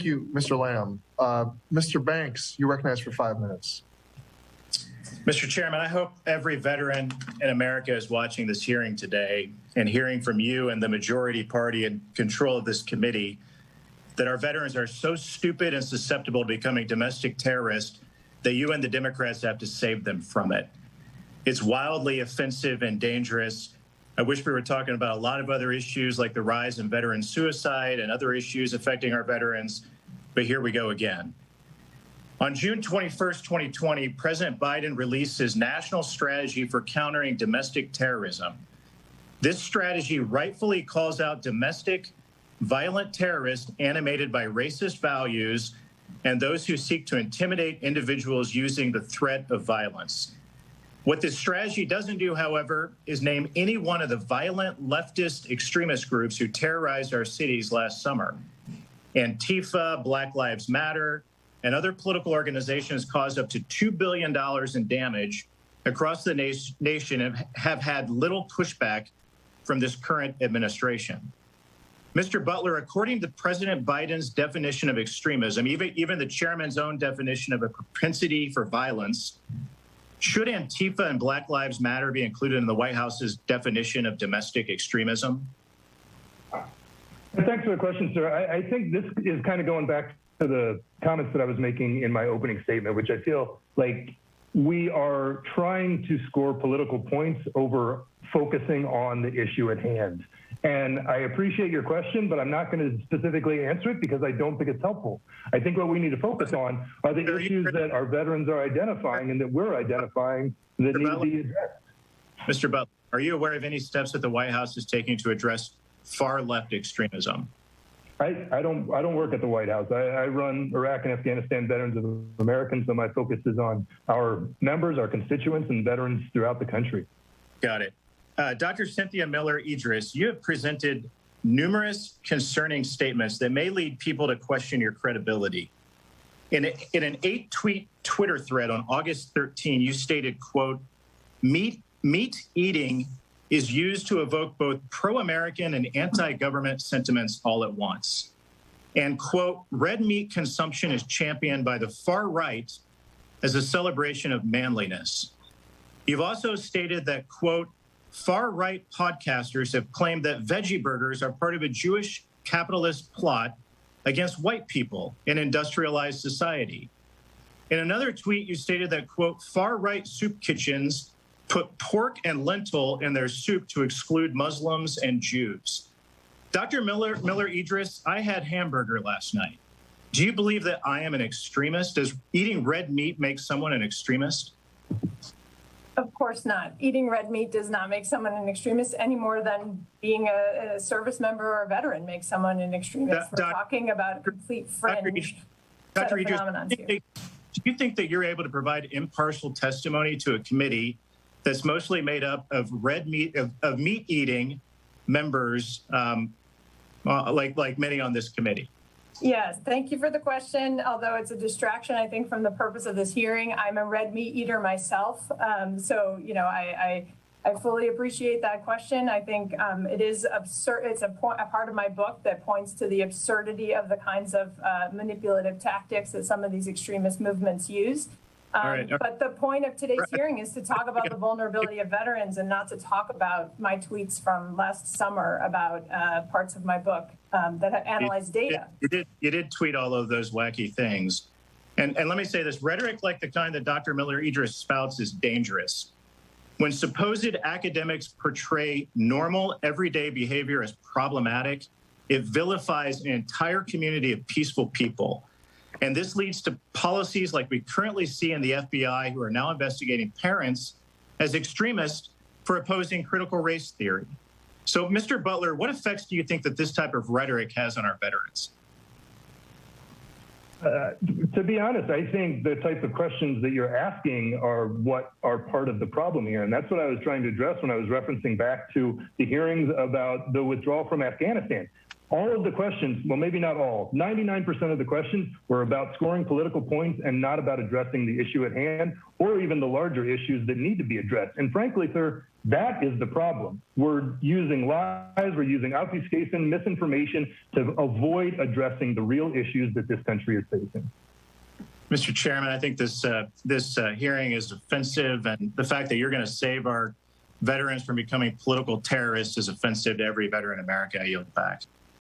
you, Mr. Lamb. Mr. Banks, you're recognized for 5 minutes. Mr. Chairman, I hope every veteran in America is watching this hearing today and hearing from you and the majority party in control of this committee that our veterans are so stupid and susceptible to becoming domestic terrorists that you and the Democrats have to save them from it. It's wildly offensive and dangerous. I wish we were talking about a lot of other issues like the rise in veteran suicide and other issues affecting our veterans, but here we go again. On June 21st, 2020, President Biden released his national strategy for countering domestic terrorism. This strategy rightfully calls out domestic, violent terrorists animated by racist values and those who seek to intimidate individuals using the threat of violence. What this strategy doesn't do, however, is name any one of the violent leftist extremist groups who terrorized our cities last summer. Antifa, Black Lives Matter, and other political organizations caused up to $2 billion in damage across the nation and have had little pushback from this current administration. Mr. Butler, according to President Biden's definition of extremism, even the chairman's own definition of a propensity for violence, should Antifa and Black Lives Matter be included in the White House's definition of domestic extremism? Thanks for the question, sir. I think this is kind of going back to the comments that I was making in my opening statement, which I feel like we are trying to score political points over focusing on the issue at hand. And I appreciate your question, but I'm not going to specifically answer it because I don't think it's helpful. I think what we need to focus on are the issues that our veterans are identifying and that we're identifying that need to be addressed. Mr. Butler, are you aware of any steps that the White House is taking to address far left extremism? I don't work at the White House. I run Iraq and Afghanistan Veterans of America, so my focus is on our members, our constituents, and veterans throughout the country. Got it. Dr. Cynthia Miller Idriss, you have presented numerous concerning statements that may lead people to question your credibility. In an 8-tweet Twitter thread on August 13, you stated, quote, meat eating is used to evoke both pro-American and anti-government sentiments all at once. And, quote, red meat consumption is championed by the far right as a celebration of manliness. You've also stated that, quote, far-right podcasters have claimed that veggie burgers are part of a Jewish capitalist plot against white people in industrialized society. In another tweet, you stated that, quote, far-right soup kitchens put pork and lentil in their soup to exclude Muslims and Jews. Dr. Miller Idriss, I had hamburger last night. Do you believe that I am an extremist? Does eating red meat make someone an extremist? Of course not. Eating red meat does not make someone an extremist any more than being a service member or a veteran makes someone an extremist. We're talking about a complete fringe set of phenomenons here. Do you think that you're able to provide impartial testimony to a committee that's mostly made up of of meat-eating members, like many on this committee? Yes, thank you for the question. Although it's a distraction, I think, from the purpose of this hearing. I'm a red meat eater myself, so you know I fully appreciate that question. I think it is absurd. It's a part of my book that points to the absurdity of the kinds of manipulative tactics that some of these extremist movements use. But the point of today's hearing is to talk about the vulnerability of veterans and not to talk about my tweets from last summer about parts of my book that analyze data. You did tweet all of those wacky things. And let me say this, rhetoric like the kind that Dr. Miller Idriss spouts is dangerous. When supposed academics portray normal, everyday behavior as problematic, it vilifies an entire community of peaceful people. And this leads to policies like we currently see in the FBI, who are now investigating parents as extremists for opposing critical race theory. So, Mr. Butler, what effects do you think that this type of rhetoric has on our veterans? To be honest, I think the types of questions that you're asking are what are part of the problem here. And that's what I was trying to address when I was referencing back to the hearings about the withdrawal from Afghanistan. all of the questions, well, maybe not all, 99% of the questions were about scoring political points and not about addressing the issue at hand or even the larger issues that need to be addressed. And frankly, sir, that is the problem. We're using lies, we're using obfuscation, misinformation to avoid addressing the real issues that this country is facing. Mr. Chairman, I think this hearing is offensive, and the fact that you're going to save our veterans from becoming political terrorists is offensive to every veteran in America. I yield back.